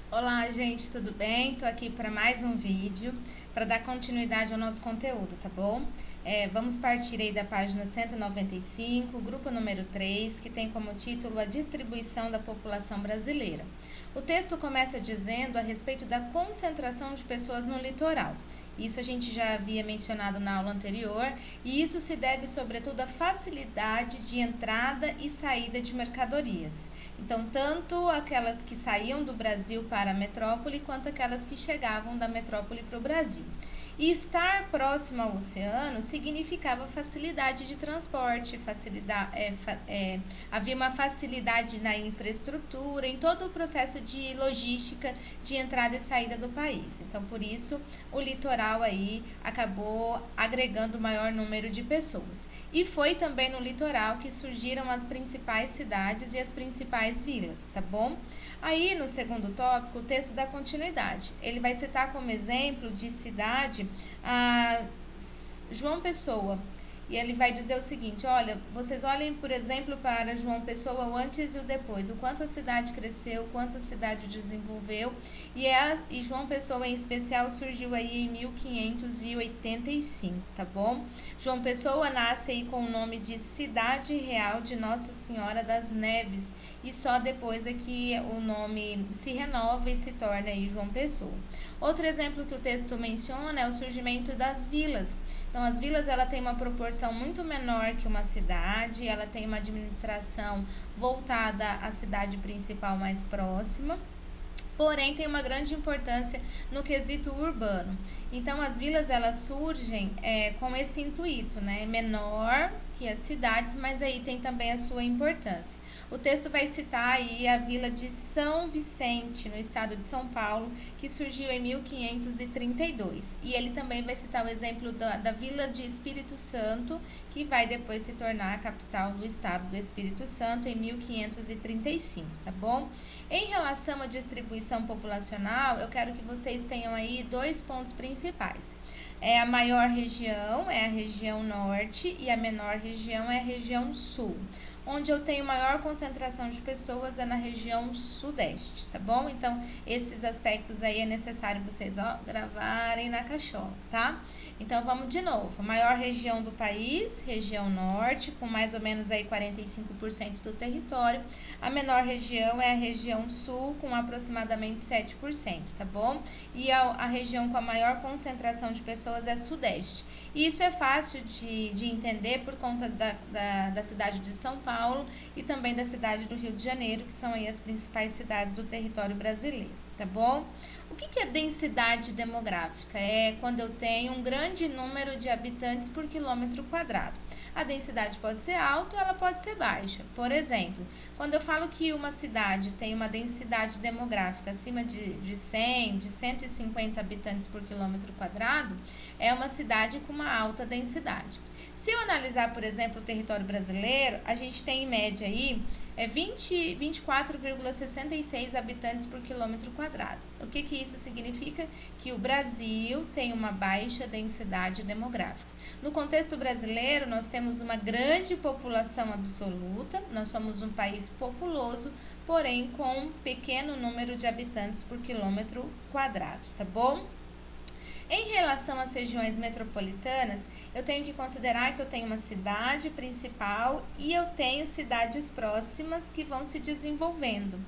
Olá, gente, tudo bem? Tô aqui para mais um vídeo para dar continuidade ao nosso conteúdo, tá bom? Vamos partir aí da página 195, grupo número 3, que tem como título a distribuição da população brasileira. O texto começa dizendo a respeito da concentração de pessoas no litoral. Isso a gente já havia mencionado na aula anterior, e isso se deve sobretudo à facilidade de entrada e saída de mercadorias. Então, tanto aquelas que saíam do Brasil para a metrópole, quanto aquelas que chegavam da metrópole para o Brasil. E estar próximo ao oceano significava facilidade de transporte, havia uma facilidade na infraestrutura, em todo o processo de logística de entrada e saída do país. Então, por isso, o litoral aí acabou agregando o maior número de pessoas. E foi também no litoral que surgiram as principais cidades e as principais vilas, tá bom? Aí, no segundo tópico, o texto dá continuidade. Ele vai citar como exemplo de cidade a João Pessoa. E ele vai dizer o seguinte: olha, vocês olhem, por exemplo, para João Pessoa o antes e o depois, o quanto a cidade cresceu, o quanto a cidade desenvolveu, e João Pessoa em especial surgiu aí em 1585, tá bom? João Pessoa nasce aí com o nome de Cidade Real de Nossa Senhora das Neves, e só depois é que o nome se renova e se torna aí João Pessoa. Outro exemplo que o texto menciona é o surgimento das vilas. Então, as vilas ela tem uma proporção muito menor que uma cidade, ela tem uma administração voltada à cidade principal mais próxima, porém tem uma grande importância no quesito urbano. Então, as vilas elas surgem com esse intuito, né? Menor que as cidades, mas aí tem também a sua importância. O texto vai citar aí a vila de São Vicente, no estado de São Paulo, que surgiu em 1532. E ele também vai citar o exemplo da vila de Espírito Santo, que vai depois se tornar a capital do estado do Espírito Santo em 1535, tá bom? Em relação à distribuição populacional, eu quero que vocês tenham aí dois pontos principais. A maior região é a região norte e a menor região é a região sul. Onde eu tenho maior concentração de pessoas é na região sudeste, tá bom? Então, esses aspectos aí é necessário vocês gravarem na cachola, tá? Então, vamos de novo. A maior região do país, região norte, com mais ou menos aí 45% do território. A menor região é a região sul, com aproximadamente 7%, tá bom? E a região com a maior concentração de pessoas é sudeste. E isso é fácil de entender por conta da cidade de São Paulo e também da cidade do Rio de Janeiro, que são aí as principais cidades do território brasileiro, tá bom? O que é densidade demográfica? É quando eu tenho um grande número de habitantes por quilômetro quadrado. A densidade pode ser alta ou ela pode ser baixa. Por exemplo, quando eu falo que uma cidade tem uma densidade demográfica acima de 100, de 150 habitantes por quilômetro quadrado, é uma cidade com uma alta densidade. Se eu analisar, por exemplo, o território brasileiro, a gente tem em média aí 24,66 habitantes por quilômetro quadrado. O que isso significa? Que o Brasil tem uma baixa densidade demográfica. No contexto brasileiro, nós temos uma grande população absoluta, nós somos um país populoso, porém com um pequeno número de habitantes por quilômetro quadrado, tá bom? Em relação às regiões metropolitanas, eu tenho que considerar que eu tenho uma cidade principal e eu tenho cidades próximas que vão se desenvolvendo,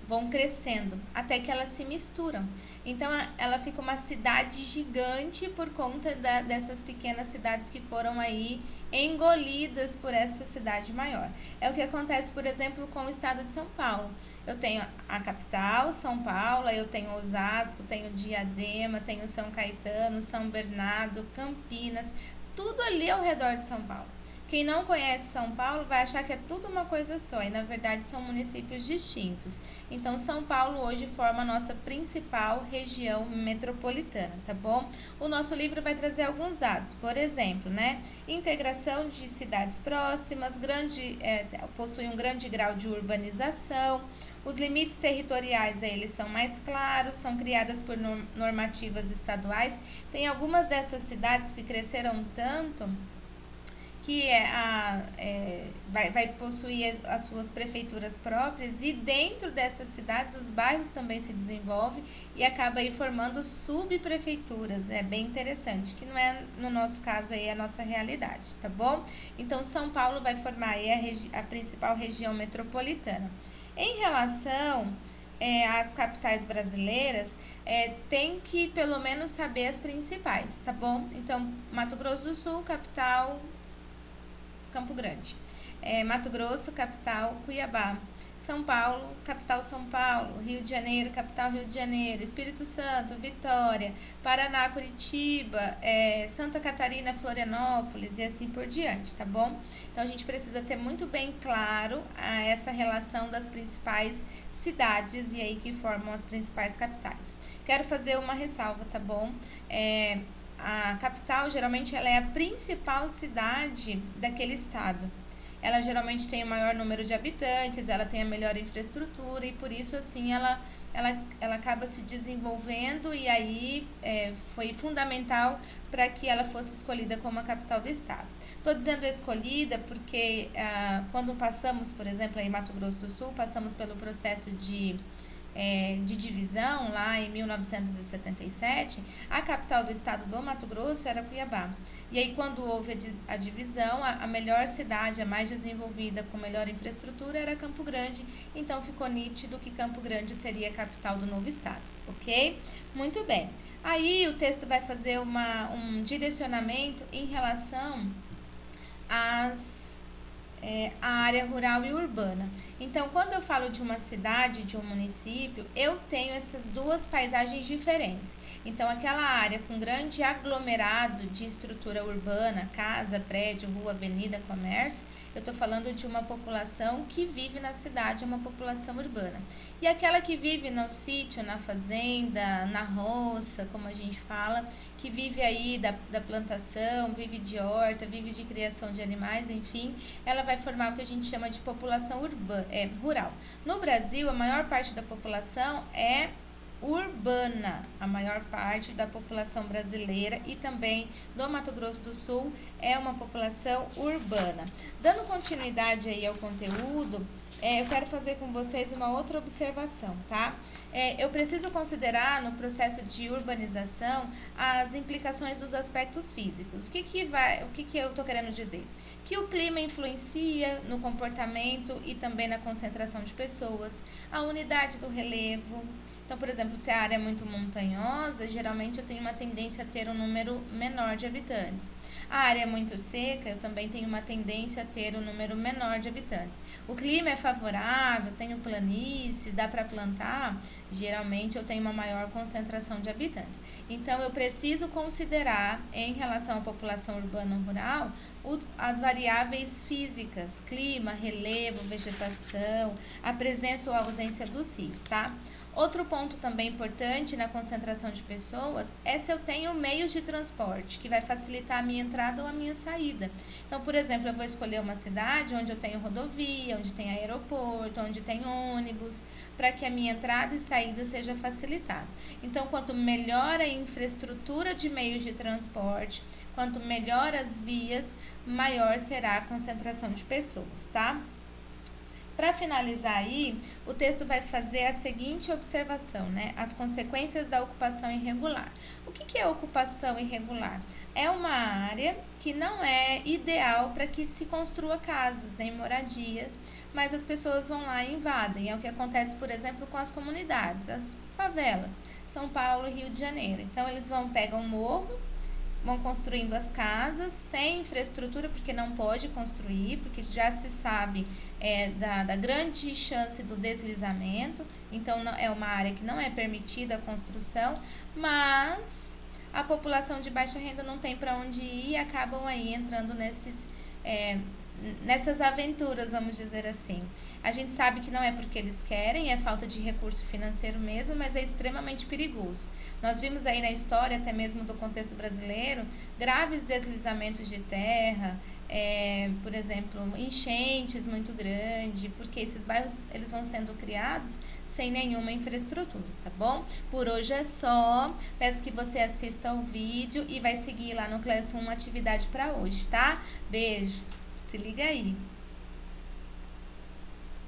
vão crescendo, até que elas se misturam. Então, ela fica uma cidade gigante por conta dessas pequenas cidades que foram aí engolidas por essa cidade maior. É o que acontece, por exemplo, com o estado de São Paulo. Eu tenho a capital, São Paulo, eu tenho Osasco, tenho Diadema, tenho São Caetano, São Bernardo, Campinas, tudo ali ao redor de São Paulo. Quem não conhece São Paulo vai achar que é tudo uma coisa só, e na verdade são municípios distintos. Então, São Paulo hoje forma a nossa principal região metropolitana, tá bom? O nosso livro vai trazer alguns dados, por exemplo, né? Integração de cidades próximas, possui um grande grau de urbanização. Os limites territoriais eles são mais claros, são criadas por normativas estaduais. Tem algumas dessas cidades que cresceram tanto que vai possuir as suas prefeituras próprias, e dentro dessas cidades os bairros também se desenvolvem e acaba aí formando subprefeituras. É bem interessante, que não é, no nosso caso, aí a nossa realidade, tá bom? Então, São Paulo vai formar aí a principal região metropolitana. Em relação às capitais brasileiras, tem que pelo menos saber as principais, tá bom? Então, Mato Grosso do Sul, capital Campo Grande. Mato Grosso, capital Cuiabá. São Paulo, capital São Paulo. Rio de Janeiro, capital Rio de Janeiro. Espírito Santo, Vitória. Paraná, Curitiba. Santa Catarina, Florianópolis e assim por diante, tá bom? Então a gente precisa ter muito bem claro essa relação das principais cidades e aí que formam as principais capitais. Quero fazer uma ressalva, tá bom? A capital, geralmente, ela é a principal cidade daquele estado. Ela geralmente tem o maior número de habitantes, ela tem a melhor infraestrutura e por isso, assim, ela acaba se desenvolvendo, e aí foi fundamental para que ela fosse escolhida como a capital do estado. Estou dizendo escolhida porque quando passamos, por exemplo, em Mato Grosso do Sul, passamos pelo processo de divisão lá em 1977, a capital do estado do Mato Grosso era Cuiabá. E aí, quando houve a divisão, a melhor cidade, a mais desenvolvida, com melhor infraestrutura, era Campo Grande. Então, ficou nítido que Campo Grande seria a capital do novo estado, ok? Muito bem. Aí, o texto vai fazer um direcionamento em relação à área rural e urbana. Então, quando eu falo de uma cidade, de um município, eu tenho essas duas paisagens diferentes. Então, aquela área com grande aglomerado de estrutura urbana, casa, prédio, rua, avenida, comércio, eu estou falando de uma população que vive na cidade, uma população urbana. E aquela que vive no sítio, na fazenda, na roça, como a gente fala, que vive aí da plantação, vive de horta, vive de criação de animais, enfim, ela vai formar o que a gente chama de população rural. No Brasil, a maior parte da população é urbana. A maior parte da população brasileira e também do Mato Grosso do Sul é uma população urbana. Dando continuidade aí ao conteúdo, eu quero fazer com vocês uma outra observação, tá? Eu preciso considerar no processo de urbanização as implicações dos aspectos físicos. O que eu estou querendo dizer? Que o clima influencia no comportamento e também na concentração de pessoas, a unidade do relevo. Então, por exemplo, se a área é muito montanhosa, geralmente eu tenho uma tendência a ter um número menor de habitantes. A área é muito seca, eu também tenho uma tendência a ter um número menor de habitantes. O clima é favorável, tenho planícies, dá para plantar, geralmente eu tenho uma maior concentração de habitantes. Então, eu preciso considerar, em relação à população urbana ou rural, as variáveis físicas, clima, relevo, vegetação, a presença ou a ausência dos rios, tá? Outro ponto também importante na concentração de pessoas é se eu tenho meios de transporte, que vai facilitar a minha entrada ou a minha saída. Então, por exemplo, eu vou escolher uma cidade onde eu tenho rodovia, onde tem aeroporto, onde tem ônibus, para que a minha entrada e saída seja facilitada. Então, quanto melhor a infraestrutura de meios de transporte, quanto melhor as vias, maior será a concentração de pessoas, tá? Para finalizar aí, o texto vai fazer a seguinte observação, né? As consequências da ocupação irregular. O que é ocupação irregular? É uma área que não é ideal para que se construa casas, nem moradia, mas as pessoas vão lá e invadem. É o que acontece, por exemplo, com as comunidades, as favelas, São Paulo e Rio de Janeiro. Então, eles pegam um morro, vão construindo as casas sem infraestrutura, porque não pode construir, porque já se sabe da grande chance do deslizamento. Então, é uma área que não é permitida a construção, mas a população de baixa renda não tem para onde ir e acabam aí entrando nessas aventuras, vamos dizer assim. A gente sabe que não é porque eles querem, é falta de recurso financeiro mesmo, mas é extremamente perigoso. Nós vimos aí na história, até mesmo do contexto brasileiro, graves deslizamentos de terra, por exemplo, enchentes muito grandes, porque esses bairros eles vão sendo criados sem nenhuma infraestrutura, tá bom? Por hoje é só. Peço que você assista o vídeo e vai seguir lá no Classroom uma atividade para hoje, tá? Beijo. Se liga aí.